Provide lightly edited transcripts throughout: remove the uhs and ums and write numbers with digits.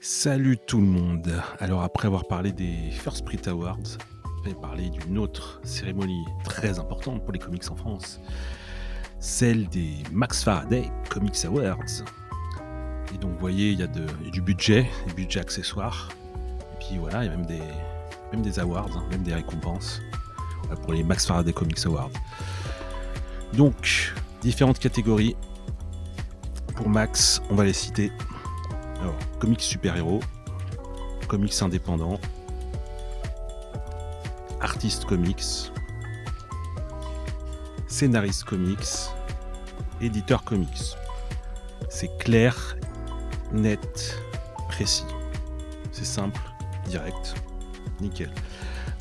Salut tout le monde. Alors après avoir parlé des First Sprit Awards, je vais parler d'une autre cérémonie très importante pour les comics en France, celle des Max Faraday Comics Awards. Et donc vous voyez, il y a du budget, des budgets accessoires, et puis voilà, il y a même des awards, même des récompenses pour les Max Faraday Comics Awards. Donc, différentes catégories. Pour Max, on va les citer. Alors, comics super-héros, comics indépendants, artiste comics, scénariste comics, éditeur comics. C'est clair, net, précis. C'est simple, direct, nickel.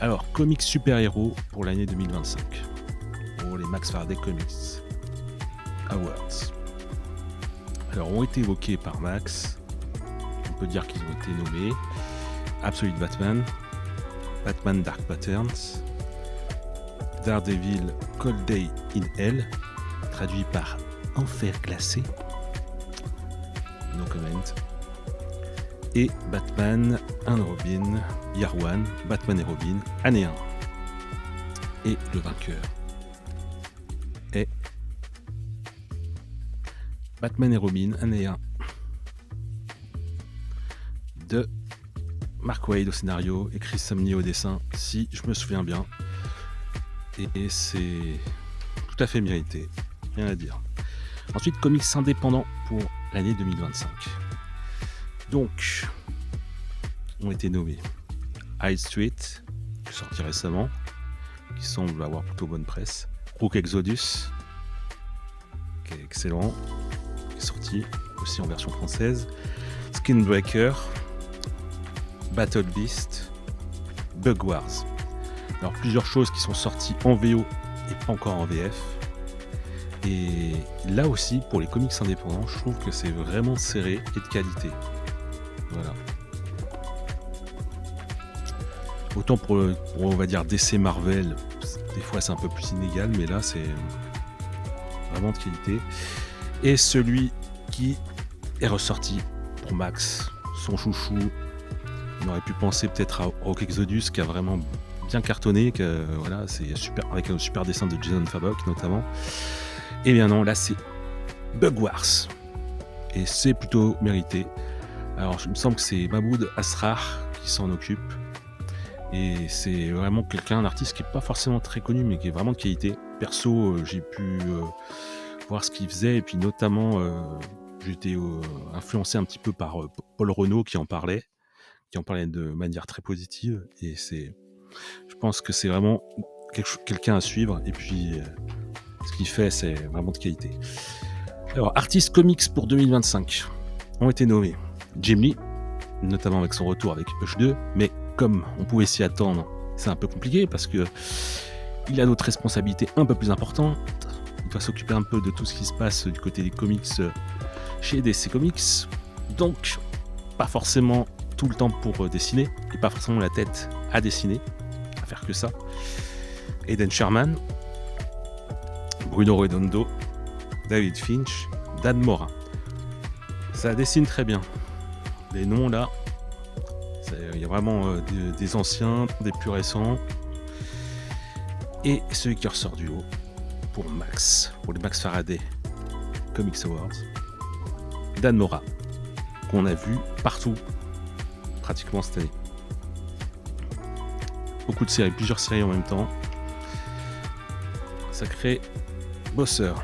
Alors, comics super-héros pour l'année 2025. Pour les Max Faraday Comics Awards. Alors, ont été évoqués par Max. On peut dire qu'ils ont été nommés Absolute Batman, Batman Dark Patterns, Daredevil Cold Day in Hell, traduit par Enfer glacé, no comment, et Batman and Robin Year One, Batman et Robin, année 1. Et le vainqueur est Batman et Robin, année 1, de Mark Waid au scénario et Chris Samney au dessin, si je me souviens bien. Et c'est tout à fait mérité, rien à dire. Ensuite, comics indépendants pour l'année 2025. Donc, ont été nommés High Street, qui est sorti récemment, qui semble avoir plutôt bonne presse. Rook Exodus, qui est excellent, qui est sorti aussi en version française. Skinbreaker, Battle Beast, Bug Wars. Alors plusieurs choses qui sont sorties en VO et pas encore en VF. Et là aussi, pour les comics indépendants, je trouve que c'est vraiment serré et de qualité. Voilà. Autant pour on va dire DC Marvel, des fois c'est un peu plus inégal, mais là c'est vraiment de qualité. Et celui qui est ressorti pour Max, son chouchou, on aurait pu penser peut-être à Rock Exodus qui a vraiment bien cartonné, que voilà, c'est super, avec un super dessin de Jason Fabok notamment. Et bien non, là c'est Bug Wars et c'est plutôt mérité. Alors il me semble que c'est Mahmoud Asrar qui s'en occupe et c'est vraiment un artiste qui est pas forcément très connu mais qui est vraiment de qualité. Perso, j'ai pu voir ce qu'il faisait et puis notamment j'ai été influencé un petit peu par Paul Renaud qui en parlait de manière très positive, et je pense que c'est vraiment quelqu'un à suivre, et puis ce qu'il fait c'est vraiment de qualité. Alors, artistes comics pour 2025 ont été nommés Jim Lee, notamment avec son retour avec Hush 2, mais comme on pouvait s'y attendre, c'est un peu compliqué parce que il a d'autres responsabilités un peu plus importantes. Il doit s'occuper un peu de tout ce qui se passe du côté des comics chez DC Comics, donc pas forcément tout le temps pour dessiner, et pas forcément la tête à dessiner, à faire que ça. Eden Sherman, Bruno Redondo, David Finch, Dan Mora. Ça dessine très bien. Les noms là, il y a vraiment des anciens, des plus récents. Et celui qui ressort du lot pour Max, pour les Max Faraday Comics Awards, Dan Mora, qu'on a vu partout pratiquement cette année. Beaucoup de séries, plusieurs séries en même temps. Sacré bosseur.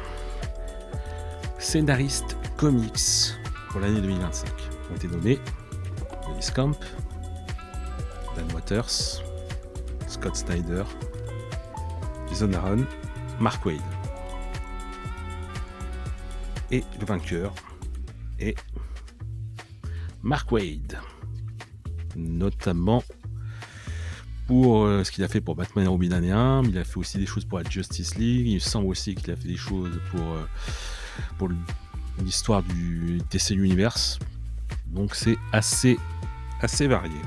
Scénariste comics pour l'année 2025 ont été nommés Dennis Camp, Dan Waters, Scott Snyder, Jason Aaron, Mark Waid. Et le vainqueur est Mark Waid, notamment pour ce qu'il a fait pour Batman et Robin année 1, mais il a fait aussi des choses pour la Justice League. Il me semble aussi qu'il a fait des choses pour l'histoire du DC Universe. Donc c'est assez varié.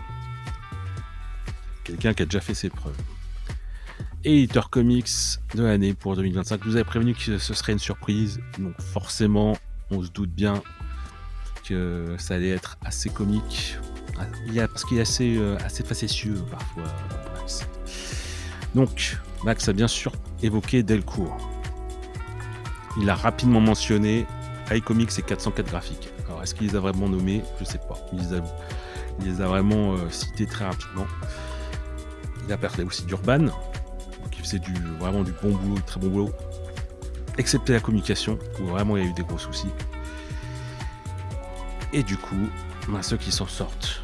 Quelqu'un qui a déjà fait ses preuves. Éditeur comics de l'année pour 2025. Je vous avais prévenu que ce serait une surprise, donc forcément on se doute bien que ça allait être assez comique. Parce qu'il est assez facétieux parfois, Max. Donc, Max a bien sûr évoqué Delcourt. Il a rapidement mentionné iComics et 404 graphiques. Alors, est-ce qu'il les a vraiment nommés? Je sais pas. Il les a vraiment cités très rapidement. Il a parlé aussi d'Urban, qui faisait vraiment du bon boulot, très bon boulot. Excepté la communication, où vraiment il y a eu des gros soucis. Et du coup, ceux qui s'en sortent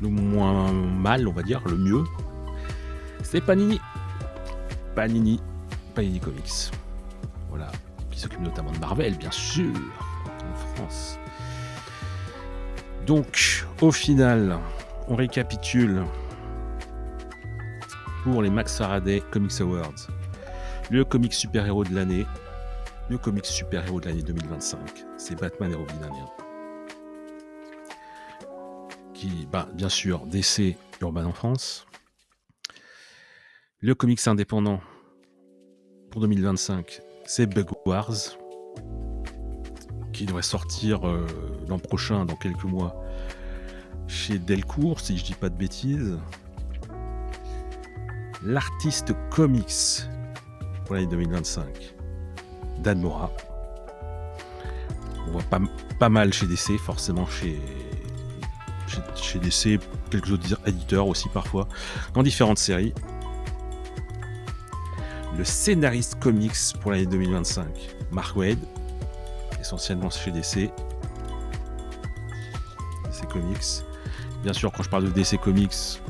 le moins mal, on va dire, le mieux, c'est Panini. Panini Comics. Voilà, qui s'occupe notamment de Marvel, bien sûr, en France. Donc, au final, on récapitule pour les Max Faraday Comics Awards. Le comics super-héros de l'année. Le comics super-héros de l'année 2025, c'est Batman et Robin indien. Qui, bien sûr, DC Urban en France. Le comics indépendant pour 2025, c'est Bug Wars, qui devrait sortir l'an prochain, dans quelques mois, chez Delcourt, si je dis pas de bêtises. L'artiste comics pour l'année 2025, Dan Mora. On voit pas mal chez DC, forcément chez DC, quelques autres éditeurs aussi parfois, dans différentes séries. Le scénariste comics pour l'année 2025, Mark Waid, essentiellement chez DC Comics. Bien sûr, quand je parle de DC Comics,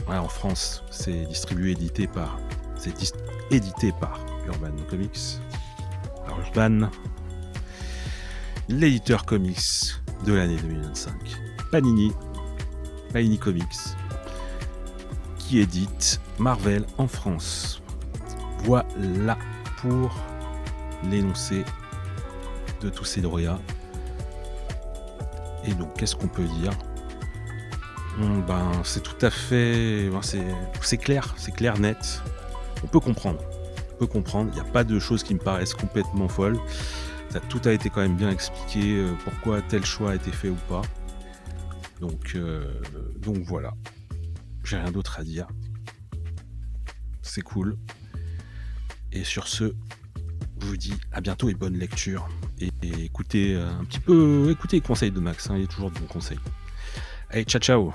en France, c'est édité par Urban Comics. Alors Urban, l'éditeur comics de l'année 2025, Panini Comics, qui édite Marvel en France. Voilà pour l'énoncé de tous ces lauréats. Et donc, qu'est-ce qu'on peut dire? C'est tout à fait... c'est clair, net. On peut comprendre. Il n'y a pas de choses qui me paraissent complètement folles. Tout a été quand même bien expliqué, pourquoi tel choix a été fait ou pas. Donc voilà. J'ai rien d'autre à dire. C'est cool. Et sur ce, je vous dis à bientôt et bonne lecture. Et écoutez les conseils de Max, il y a toujours de bons conseils. Allez, ciao ciao.